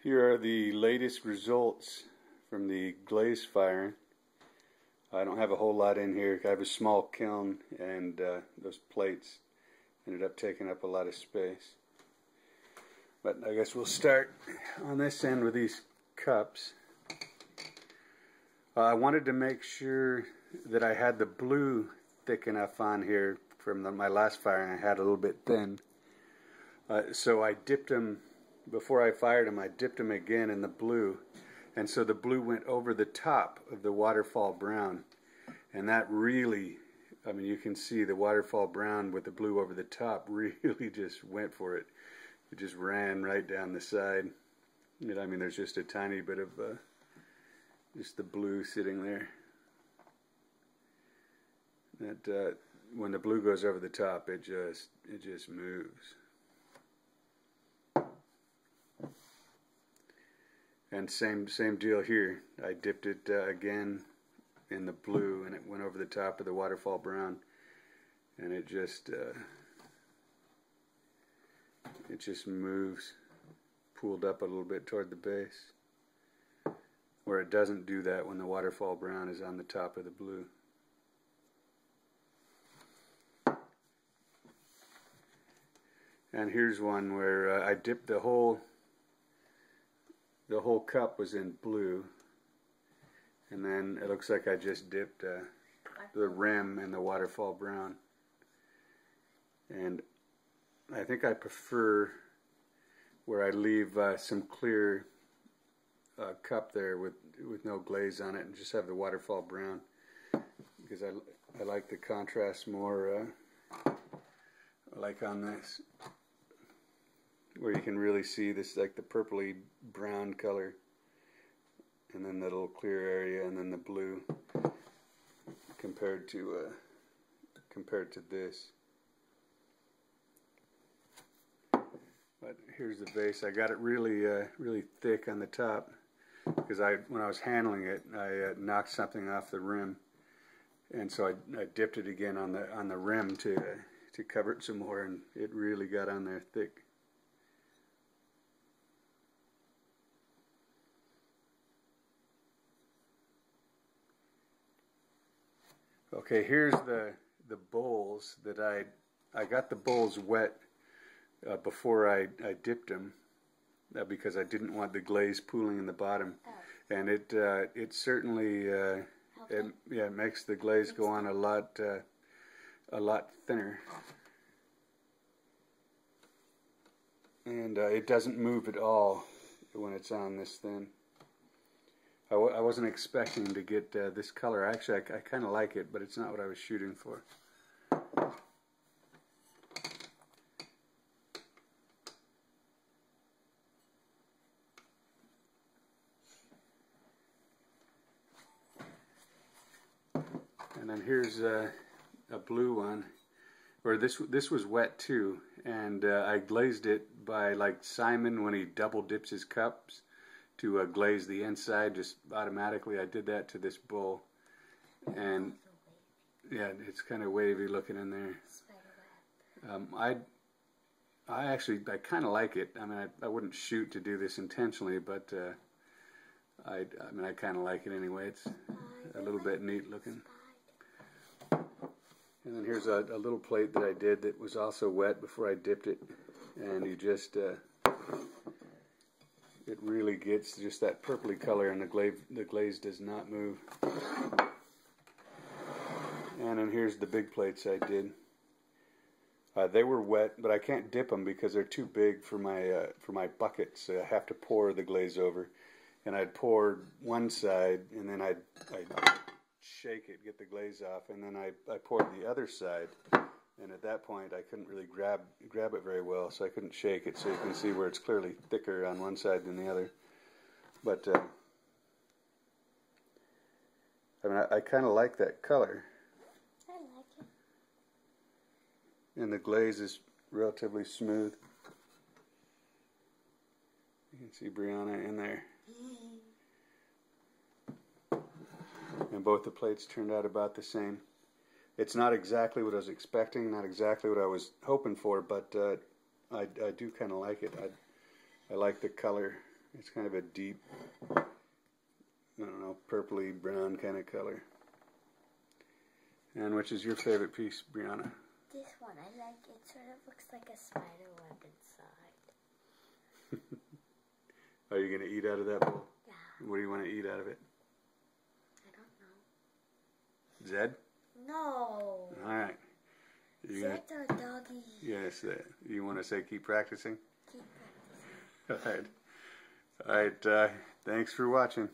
Here are the latest results from the glaze firing. I don't have a whole lot in here. I have a small kiln, and those plates ended up taking up a lot of space. But I guess we'll start on this end with these cups. I wanted to make sure that I had the blue thick enough on here from my last firing. I had a little bit thin. So I dipped them, before I fired them, I dipped them again in the blue. And so the blue went over the top of the waterfall brown. And that really, I mean, you can see the waterfall brown with the blue over the top really just went for it. It just ran right down the side. And I mean, there's just a tiny bit of just the blue sitting there. That when the blue goes over the top, it just moves. And same deal here. I dipped it again in the blue, and it went over the top of the waterfall brown, and it just moves, pooled up a little bit toward the base, where it doesn't do that when the waterfall brown is on the top of the blue. And here's one where I dipped the whole cup was in blue, and then it looks like I just dipped the rim in the waterfall brown. And I think I prefer where I leave some clear cup there with no glaze on it and just have the waterfall brown, because I like the contrast more, like on this, where you can really see this, like the purpley brown color, and then the little clear area, and then the blue compared to this. But here's the base. I got it really thick on the top, because when I was handling it, I knocked something off the rim, and so I dipped it again on the rim to cover it some more, and it really got on there thick. Okay, here's the bowls that I got the bowls wet before I dipped them, because I didn't want the glaze pooling in the bottom, and it certainly it makes the glaze go on a lot thinner, and it doesn't move at all when it's on this thin. I wasn't expecting to get this color. Actually, I kind of like it, but it's not what I was shooting for. And then here's a blue one, where this was wet too, and I glazed it by, like Simon when he double dips his cups to glaze the inside, just automatically. I did that to this bowl, and yeah, it's kind of wavy looking in there. I kind of like it. I mean, I wouldn't shoot to do this intentionally, but I mean, I kind of like it anyway. It's a little bit neat looking. And then here's a little plate that I did that was also wet before I dipped it, and you just it really gets just that purpley color, and the glaze does not move. And then here's the big plates I did. They were wet, but I can't dip them because they're too big for my bucket, so I have to pour the glaze over. And I'd pour one side, and then I'd shake it, get the glaze off, and then I poured the other side. And at that point, I couldn't really grab it very well, so I couldn't shake it. So you can see where it's clearly thicker on one side than the other. But I mean, I kind of like that color. I like it. And the glaze is relatively smooth. You can see Brianna in there. And both the plates turned out about the same. It's not exactly what I was expecting, not exactly what I was hoping for, but I do kind of like it. I like the color It's kind of a deep, I don't know, purpley brown kind of color. And which is your favorite piece, Brianna? This one. I like it. Sort of looks like a spider web inside. Are you going to eat out of that bowl? Yeah. What do you want to eat out of it? I don't know. Zed? No. Alright. Zed's our doggy. Yes. You want to say keep practicing? Keep practicing. Alright. Alright. Thanks for watching.